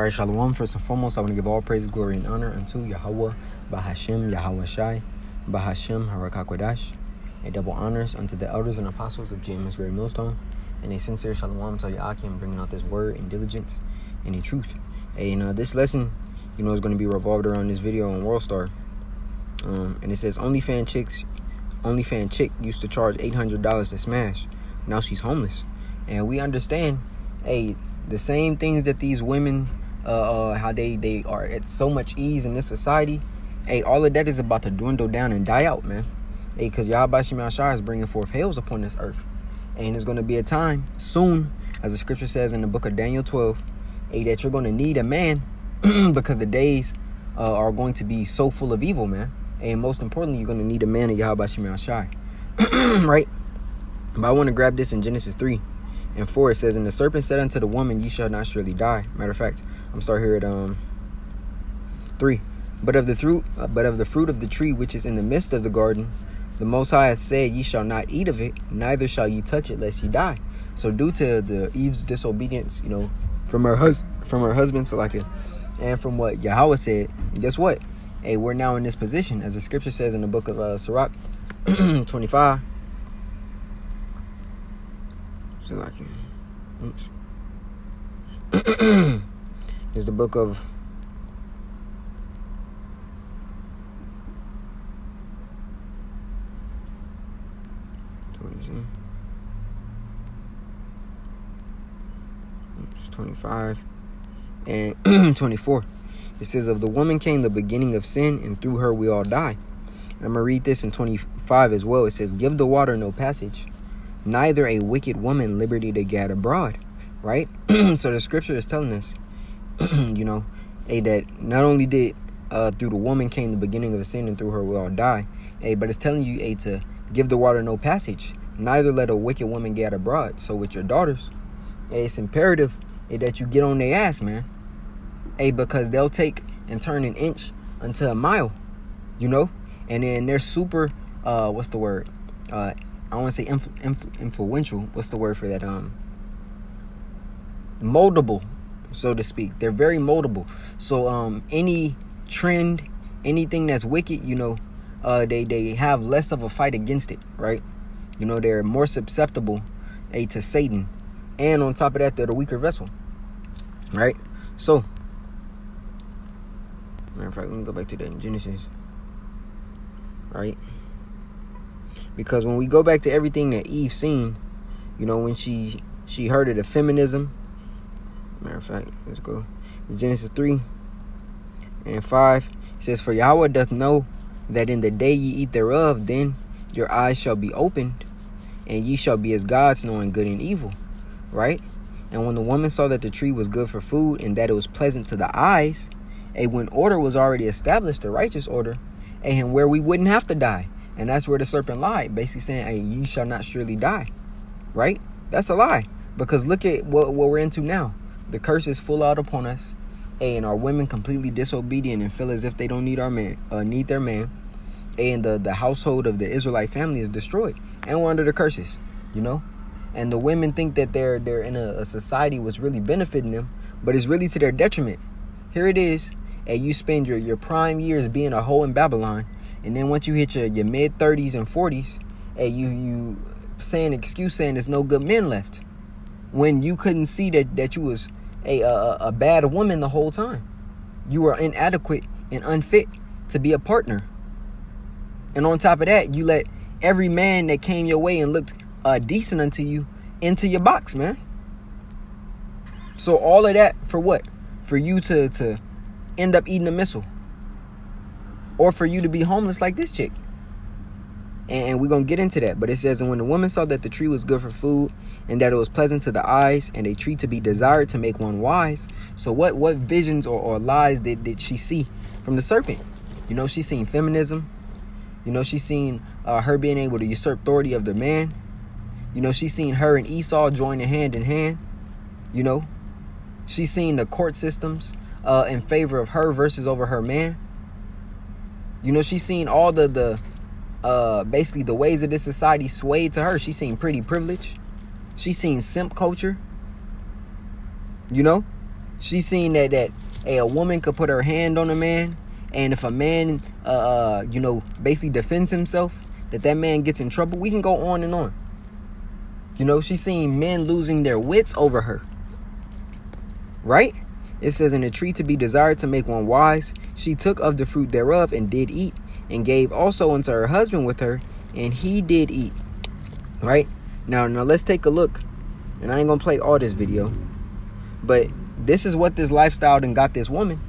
All right, Shalom. First and foremost, I want to give all praise, glory, and honor unto Yahweh, Bahashem, Yahweh Shai, Bahashem, Harakakwadash, and double honors unto the elders and apostles of GMS Great Millstone, and a sincere Shalom to Yakim, bringing out this word in diligence and in truth. And this lesson, is going to be revolved around this video on WorldStar. And it says, OnlyFans chick used to charge $800 to smash. Now she's homeless. And we understand, the same things that these women, how they are at so much ease in this society, all of that is about to dwindle down and die out, man. Because Yahweh Shai is bringing forth hails upon this earth. And there's going to be a time soon, as the scripture says in the book of Daniel 12, that you're going to need a man because the days are going to be so full of evil, man. And most importantly, you're going to need a man of Yahweh Shai. Right? But I want to grab this in Genesis 3:4. It says, and the serpent said unto the woman, ye shall not surely die. Matter of fact, I'm starting here at 3. But of the fruit of the tree which is in the midst of the garden, the Most High hath said, ye shall not eat of it, neither shall ye touch it, lest ye die. So due to the Eve's disobedience, from her husband to and from what Yahweh said, guess what? We're now in this position, as the scripture says in the book of Sirach 25. So it's the book of it's 25 and 24. It says, of the woman came the beginning of sin, and through her we all die. And I'm going to read this in 25 as well. It says, give the water no passage, neither a wicked woman liberty to gad abroad. Right? So the scripture is telling us, that not only did through the woman came the beginning of sin, and through her we all die, but it's telling you, to give the water no passage, neither let a wicked woman gad abroad. So with your daughters, it's imperative that you get on their ass, man. Because they'll take and turn an inch unto a mile, and then they're super, what's the word? I want to say influential. What's the word for that? Moldable, so to speak. They're very moldable. So any trend, anything that's wicked, they have less of a fight against it, right? They're more susceptible, to Satan, and on top of that, they're the weaker vessel, right? So, matter of fact, let me go back to that in Genesis, right? Because when we go back to everything that Eve seen, when she heard of the feminism, matter of fact, let's go. It's Genesis 3:5. It says, for Yahweh doth know that in the day ye eat thereof, then your eyes shall be opened, and ye shall be as gods, knowing good and evil, right? And when the woman saw that the tree was good for food, and that it was pleasant to the eyes, when order was already established, the righteous order, and where we wouldn't have to die. And that's where the serpent lied, basically saying, ye shall not surely die, right? That's a lie, because look at what we're into now. The curse is full out upon us, and our women completely disobedient and feel as if they don't need need their man, and the household of the Israelite family is destroyed, and we're under the curses, and the women think that they're in a society was really benefiting them, but it's really to their detriment. Here it is, and you spend your prime years being a hoe in Babylon, and then once you hit your mid 30s and 40s, you saying there's no good men left, when you couldn't see that you was a bad woman the whole time. You were inadequate and unfit to be a partner. And on top of that, you let every man that came your way and looked decent unto you into your box, man. So all of that for what? For you to end up eating a missile, or for you to be homeless like this chick. And we're going to get into that. But it says, and when the woman saw that the tree was good for food, and that it was pleasant to the eyes, and a tree to be desired to make one wise. So what visions or lies did she see from the serpent? She seen feminism. She seen her being able to usurp authority of the man. She seen her and Esau joining hand in hand. She seen the court systems in favor of her versus over her man. She seen all the basically the ways of this society swayed to her. She seen pretty privilege. She seen simp culture. She's seen that a woman could put her hand on a man, and if a man basically defends himself, that man gets in trouble. We can go on and on. She's seen men losing their wits over her. Right? It says, in a tree to be desired to make one wise, she took of the fruit thereof and did eat, and gave also unto her husband with her, and he did eat. Right? Now let's take a look. And I ain't gonna play all this video, but this is what this lifestyle done got this woman.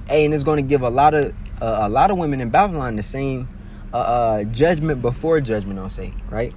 And it's gonna give a lot of women in Babylon the same judgment before judgment, I'll say, right?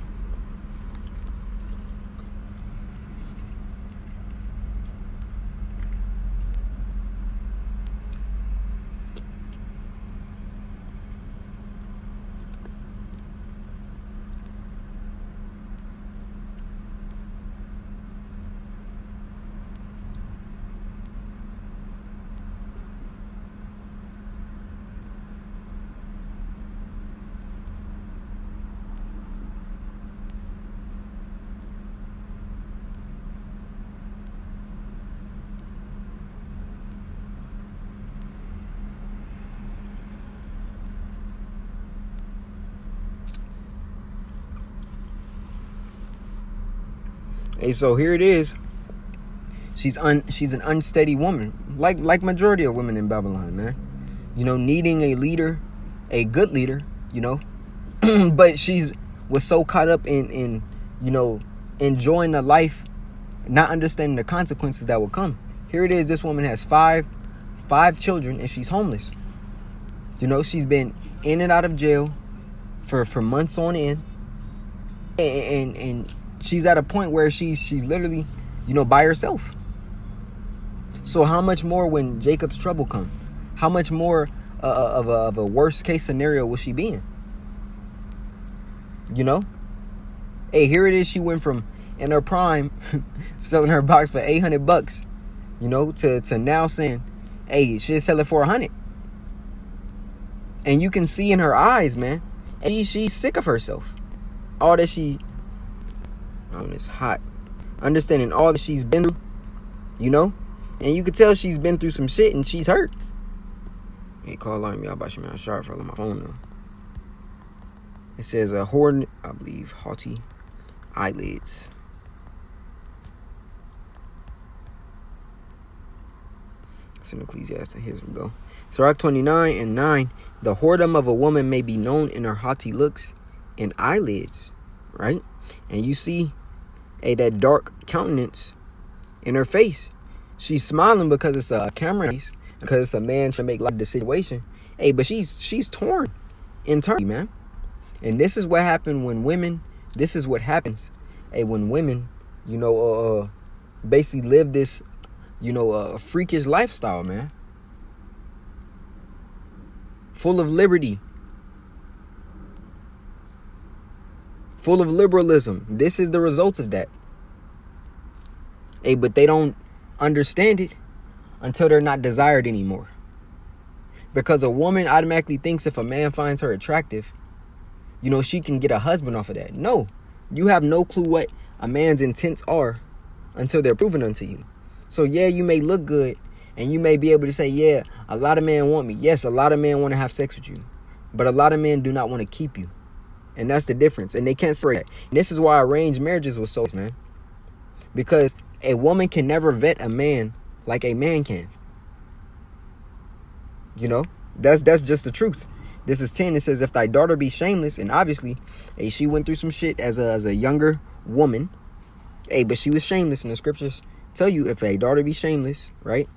Hey, so here it is. She's an unsteady woman, like majority of women in Babylon, man. Needing a leader, a good leader, but was so caught up in enjoying the life, not understanding the consequences that will come. Here it is. This woman has five children, and she's homeless. She's been in and out of jail for months on end, and she's at a point where she's literally, by herself. So how much more when Jacob's trouble come? How much more of a worst case scenario will she be in? Hey, here it is. She went from, in her prime, selling her box for $800, to now saying, hey, she'll sell it for $100. And you can see in her eyes, man, and she's sick of herself. All that it's hot. Understanding all that she's been through, and you could tell she's been through some shit and she's hurt. Hey, call on me. I'll buy you a sharp for my phone though. It says a horn, I believe, haughty eyelids. It's in Ecclesiastes. Here we go. Sirach 29:9. The whoredom of a woman may be known in her haughty looks and eyelids. Right? And you see that dark countenance in her face. She's smiling because it's a camera, because it's a man trying to make light of the situation. Hey, but she's torn internally, man. And this is what happened when women. This is what happens. Hey, when women, basically live this, freakish lifestyle, man. Full of liberty. Full of liberalism. This is the result of that. Hey, but they don't understand it until they're not desired anymore. Because a woman automatically thinks if a man finds her attractive, she can get a husband off of that. No, you have no clue what a man's intents are until they're proven unto you. So yeah, you may look good and you may be able to say, yeah, a lot of men want me. Yes, a lot of men want to have sex with you, but a lot of men do not want to keep you. And that's the difference. And they can't say that. And this is why arranged marriages was so, man. Because a woman can never vet a man like a man can. That's just the truth. This is 10. It says, if thy daughter be shameless, and obviously, hey, she went through some shit as a younger woman. Hey, but she was shameless. And the scriptures tell you, if a daughter be shameless, right?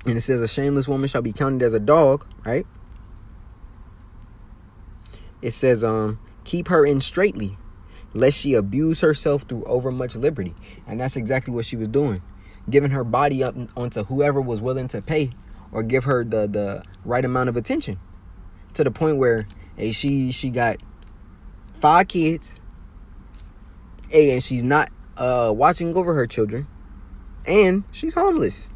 And it says a shameless woman shall be counted as a dog, right? It says, keep her in straitly, lest she abuse herself through overmuch liberty. And that's exactly what she was doing. Giving her body up onto whoever was willing to pay or give her the right amount of attention. To the point where, hey, she got 5 kids. Hey, and she's not watching over her children. And she's homeless.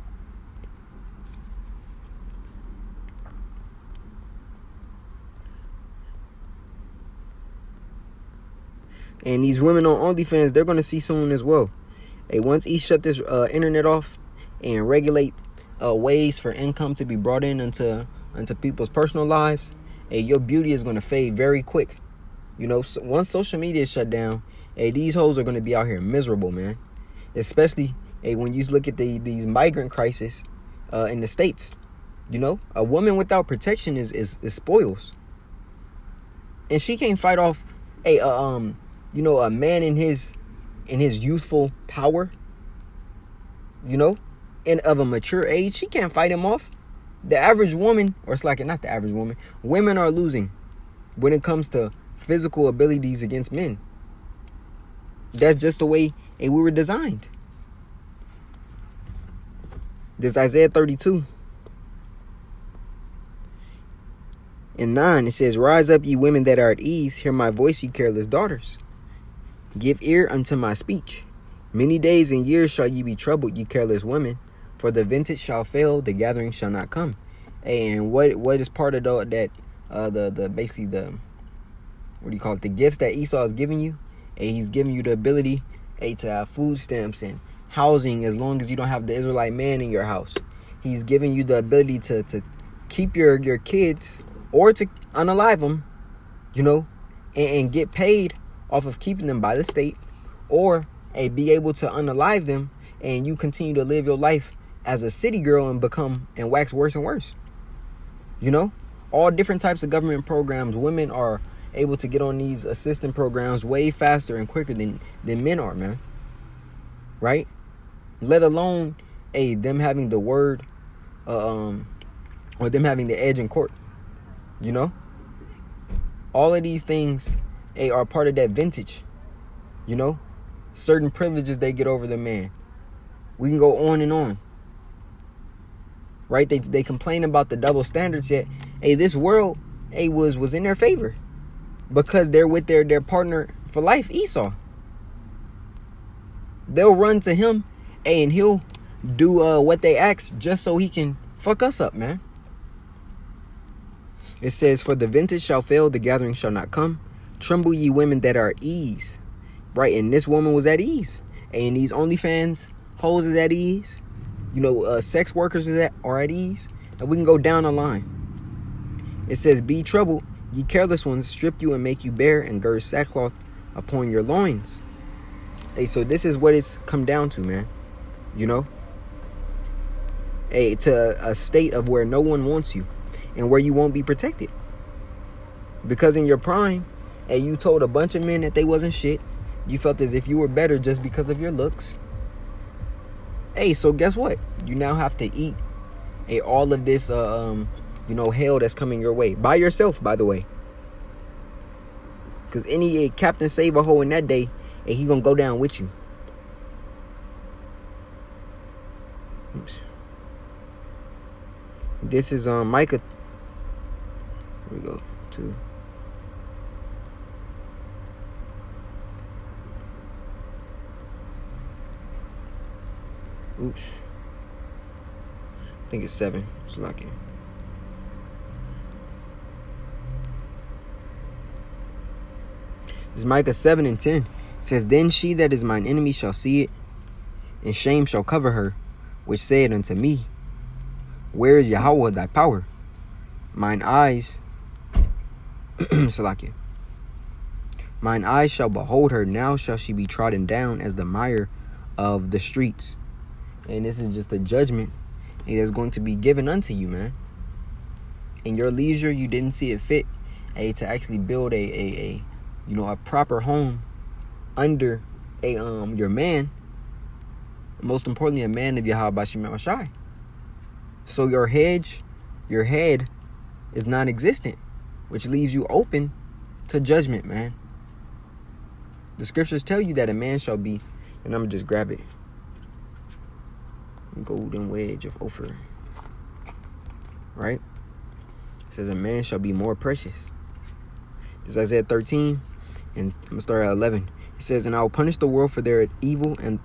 And these women on OnlyFans, they're going to see soon as well. Hey, once he shut this internet off, and regulate ways for income to be brought in into people's personal lives, hey, your beauty is going to fade very quick. You know, so once social media is shut down, hey, these hoes are going to be out here miserable, man. Especially, hey, when you look at these migrant crisis in the States. You know, a woman without protection is spoils. And she can't fight off a man in his youthful power, you know, and of a mature age. She can't fight him off. The average woman, or it's like not the average woman, women are losing when it comes to physical abilities against men. That's just the way we were designed. This Isaiah 32 and 9, it says, "Rise up, ye women that are at ease, hear my voice, ye careless daughters. Give ear unto my speech. Many days and years shall ye be troubled, ye careless women, for the vintage shall fail, the gathering shall not come." And what is part of the gifts that Esau is giving you? And he's giving you the ability to have food stamps and housing as long as you don't have the Israelite man in your house. He's giving you the ability to keep your kids or to unalive them, you know, and get paid off of keeping them by the state, or be able to unalive them and you continue to live your life as a city girl and wax worse and worse. You know, all different types of government programs. Women are able to get on these assistant programs way faster and quicker than men are, man. Right? Let alone them having the word or them having the edge in court. You know? All of these things are part of that vintage. You know? Certain privileges they get over the man. We can go on and on. Right? They complain about the double standards, yet this world was in their favor because they're with their partner for life, Esau. They'll run to him and he'll do what they ask just so he can fuck us up, man. It says, "For the vintage shall fail, the gathering shall not come. Tremble, ye women that are at ease." Right? And this woman was at ease. And these OnlyFans hoes is at ease. You know, sex workers are at ease. And we can go down the line. It says, "Be troubled, ye careless ones, strip you and make you bare, and gird sackcloth upon your loins." Hey, so this is what it's come down to, man. You know? To a state of where no one wants you and where you won't be protected. Because in your prime, you told a bunch of men that they wasn't shit. You felt as if you were better just because of your looks. So guess what? You now have to eat all of this hell that's coming your way. By yourself, by the way. Because any Captain Save a Hoe in that day, he gonna go down with you. Oops. This is Micah. Here we go. 2. Oops. I think it's 7. It's lucky. It's Micah 7 and 10. It says, "Then she that is mine enemy shall see it, and shame shall cover her, which said unto me, Where is Yahweh thy power? Mine eyes, Salakia. Mine eyes shall behold her, now shall she be trodden down as the mire of the streets." And this is just a judgment that's going to be given unto you, man. In your leisure, you didn't see it fit to actually build a proper home under your man. Most importantly, a man of Yahweh Bashim Mashai. So your head is non-existent, which leaves you open to judgment, man. The scriptures tell you that a man shall be, and I'm gonna just grab it. Golden wedge of Ophir. Right? It says a man shall be more precious. This is Isaiah 13, and I'm gonna start at 11. It says, "And I will punish the world for their evil and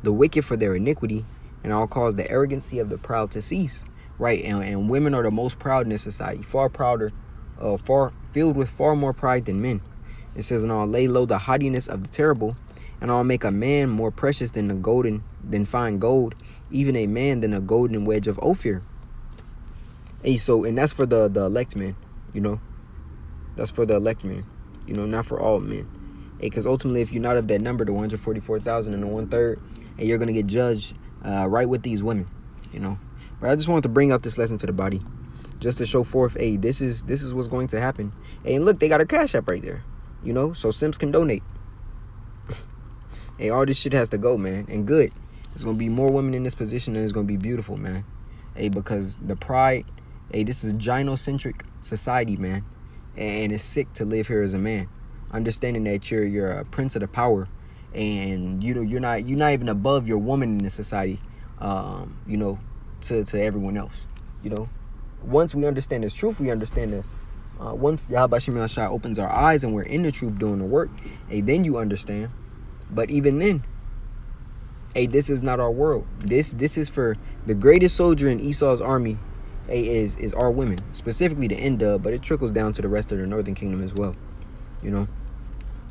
the wicked for their iniquity, and I'll cause the arrogancy of the proud to cease." Right? And women are the most proud in this society, far prouder, filled with far more pride than men. It says, "And I'll lay low the haughtiness of the terrible, and I'll make a man more precious than fine gold, even a man than a golden wedge of Ophir. Hey, so, and that's for the elect men, you know. That's for the elect men, you know, not for all men. Hey, because ultimately, if you're not of that number, the 144,000 and the 1/3, hey, you're going to get judged right with these women, you know. But I just wanted to bring out this lesson to the body, just to show forth, hey, this is what's going to happen. Hey, and look, they got a Cash App right there, you know, so simps can donate. Hey, all this shit has to go, man, and good. There's going to be more women in this position, and it's going to be beautiful, man. Hey, because the pride, hey, this is gynocentric society, man, and it's sick to live here as a man, understanding that you're a prince of the power, and you know you're not even above your woman in this society, you know, to everyone else, you know. Once we understand this truth, we understand that once Yahweh Shem Shai opens our eyes and we're in the truth doing the work, hey, then you understand. But even then, hey, this is not our world. This is for the greatest soldier in Esau's army. Hey, is our women, specifically the N-Dub, but it trickles down to the rest of the Northern Kingdom as well, you know.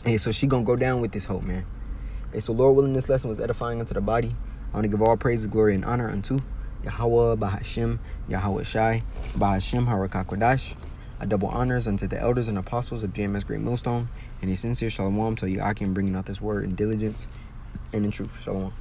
Hey, so she gonna go down with this hope, man. Hey, so Lord willing, this lesson was edifying unto the body. I want to give all praise, glory, and honor unto Yahweh, Bahashem, Yahweh Shai, Bahashem, Harakakwadash. Double honors unto the elders and apostles of JMS Great Millstone, and a sincere shalom to you. I can bring out this word in diligence and in truth. Shalom.